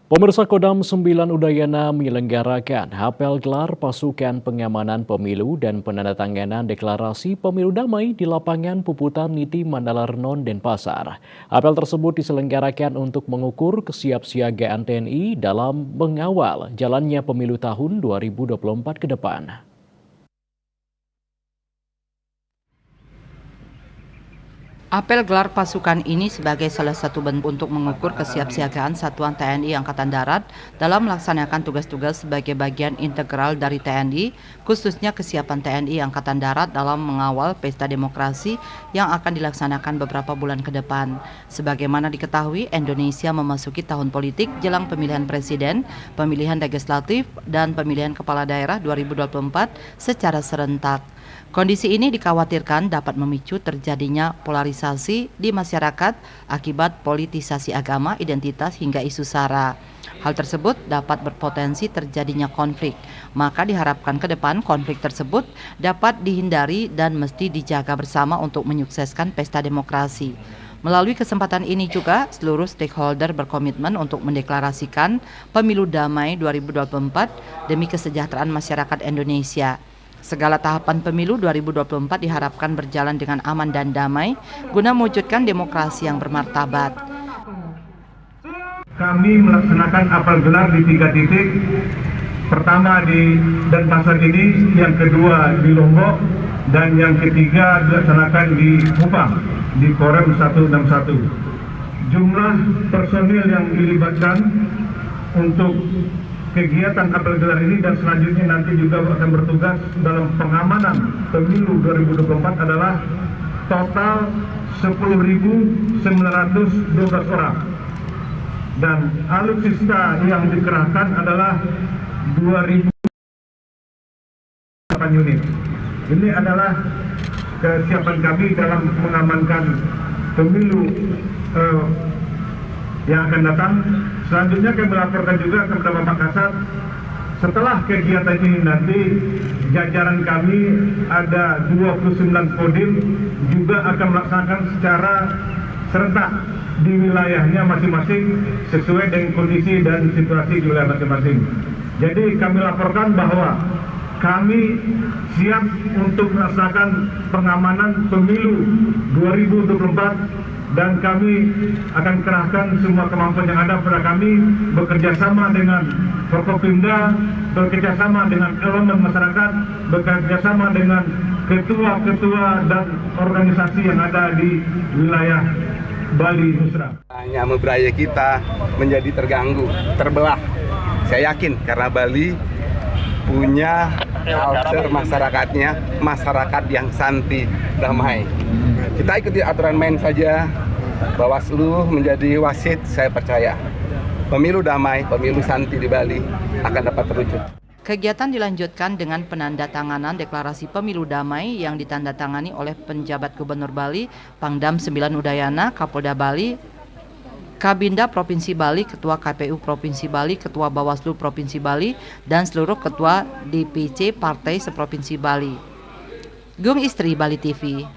Pemirsa Kodam 9 Udayana menyelenggarakan hafal gelar pasukan pengamanan pemilu dan penandatanganan deklarasi pemilu damai di lapangan Puputan Niti Mandala Renon, Denpasar. Hafal tersebut diselenggarakan untuk mengukur kesiapsiagaan TNI dalam mengawal jalannya pemilu tahun 2024 ke depan. Apel gelar pasukan ini sebagai salah satu bentuk untuk mengukur kesiapsiagaan Satuan TNI Angkatan Darat dalam melaksanakan tugas-tugas sebagai bagian integral dari TNI, khususnya kesiapan TNI Angkatan Darat dalam mengawal pesta demokrasi yang akan dilaksanakan beberapa bulan ke depan. Sebagaimana diketahui, Indonesia memasuki tahun politik jelang pemilihan presiden, pemilihan legislatif, dan pemilihan kepala daerah 2024 secara serentak. Kondisi ini dikhawatirkan dapat memicu terjadinya polarisasi di masyarakat akibat politisasi agama, identitas, hingga isu SARA. Hal tersebut dapat berpotensi terjadinya konflik. Maka diharapkan ke depan konflik tersebut dapat dihindari dan mesti dijaga bersama untuk menyukseskan pesta demokrasi. Melalui kesempatan ini juga, seluruh stakeholder berkomitmen untuk mendeklarasikan pemilu damai 2024 demi kesejahteraan masyarakat Indonesia. Segala tahapan pemilu 2024 diharapkan berjalan dengan aman dan damai guna mewujudkan demokrasi yang bermartabat. Kami melaksanakan apel gelar di 3 titik. Pertama di Denpasar ini, yang kedua di Lombok, dan yang ketiga dilaksanakan di Kupang, di Korem 161. Jumlah personil yang dilibatkan untuk kegiatan apel gelar ini dan selanjutnya nanti juga akan bertugas dalam pengamanan pemilu 2024 adalah total 10.912 orang, dan alutsista yang dikerahkan adalah 2.008 unit. Ini adalah kesiapan kami dalam mengamankan pemilu yang akan datang. Selanjutnya kami melaporkan juga kepada Bapak Kasat, setelah kegiatan ini nanti jajaran kami ada 29 kodim juga akan melaksanakan secara serentak di wilayahnya masing-masing sesuai dengan kondisi dan situasi di wilayah masing-masing. Jadi kami laporkan bahwa kami siap untuk melaksanakan pengamanan pemilu 2024 dan kami akan kerahkan semua kemampuan yang ada pada kami, bekerja sama dengan Forkopimda, bekerja sama dengan elemen masyarakat, bekerja sama dengan ketua-ketua dan organisasi yang ada di wilayah Bali Nusra. Hanya memberaya kita menjadi terganggu, terbelah. Saya yakin karena Bali punya culture masyarakatnya, masyarakat yang santai, damai. Kita ikuti aturan main saja. Bawaslu menjadi wasit, saya percaya pemilu damai, pemilu santai di Bali akan dapat terwujud. Kegiatan dilanjutkan dengan penandatanganan deklarasi pemilu damai yang ditandatangani oleh penjabat Gubernur Bali, Pangdam 9 Udayana, Kapolda Bali, Kabinda Provinsi Bali, Ketua KPU Provinsi Bali, Ketua Bawaslu Provinsi Bali, dan seluruh Ketua DPC Partai Seprovinsi Bali. Gung Istri, Bali TV.